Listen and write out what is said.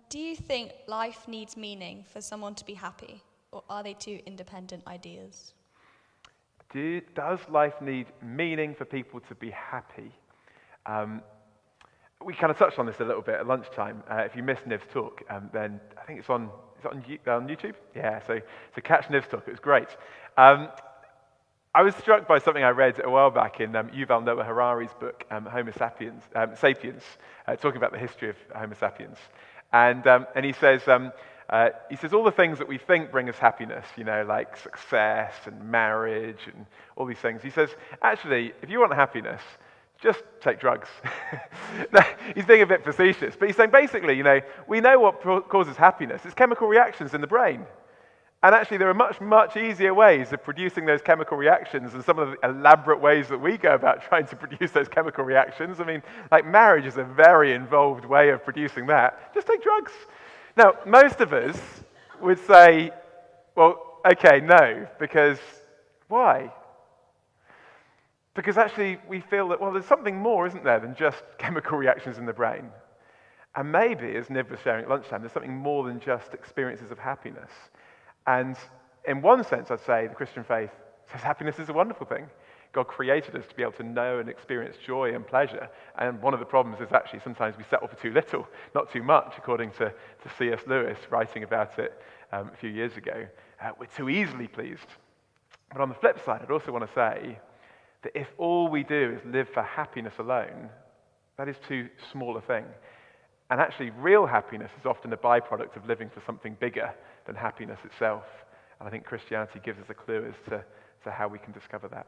Do you think life needs meaning for someone to be happy, or are they two independent ideas? Does life need meaning for people to be happy? Um, we kind of touched on this a little bit at lunchtime. If you missed Niv's talk, then I think is it on YouTube? Yeah, so catch Niv's talk. It was great. Um, I was struck by something I read a while back in Yuval Noah Harari's book, Homo Sapiens, talking about the history of Homo sapiens. And he says all the things that we think bring us happiness, like success and marriage and all these things. He says, actually, if you want happiness, just take drugs. He's being a bit facetious, but he's saying basically, we know what causes happiness. It's chemical reactions in the brain. And actually, there are much, much easier ways of producing those chemical reactions than some of the elaborate ways that we go about trying to produce those chemical reactions. I mean, like marriage is a very involved way of producing that. Just take drugs. Now, most of us would say, well, okay, no, because why? Because actually, we feel that, well, there's something more, isn't there, than just chemical reactions in the brain. And maybe, as Niv was sharing at lunchtime, there's something more than just experiences of happiness. And in one sense, I'd say the Christian faith says happiness is a wonderful thing. God created us to be able to know and experience joy and pleasure. And one of the problems is actually sometimes we settle for too little, not too much, according to C.S. Lewis, writing about it a few years ago. We're too easily pleased. But on the flip side, I'd also want to say that if all we do is live for happiness alone, that is too small a thing. And actually, real happiness is often a byproduct of living for something bigger than happiness itself. And I think Christianity gives us a clue as to how we can discover that.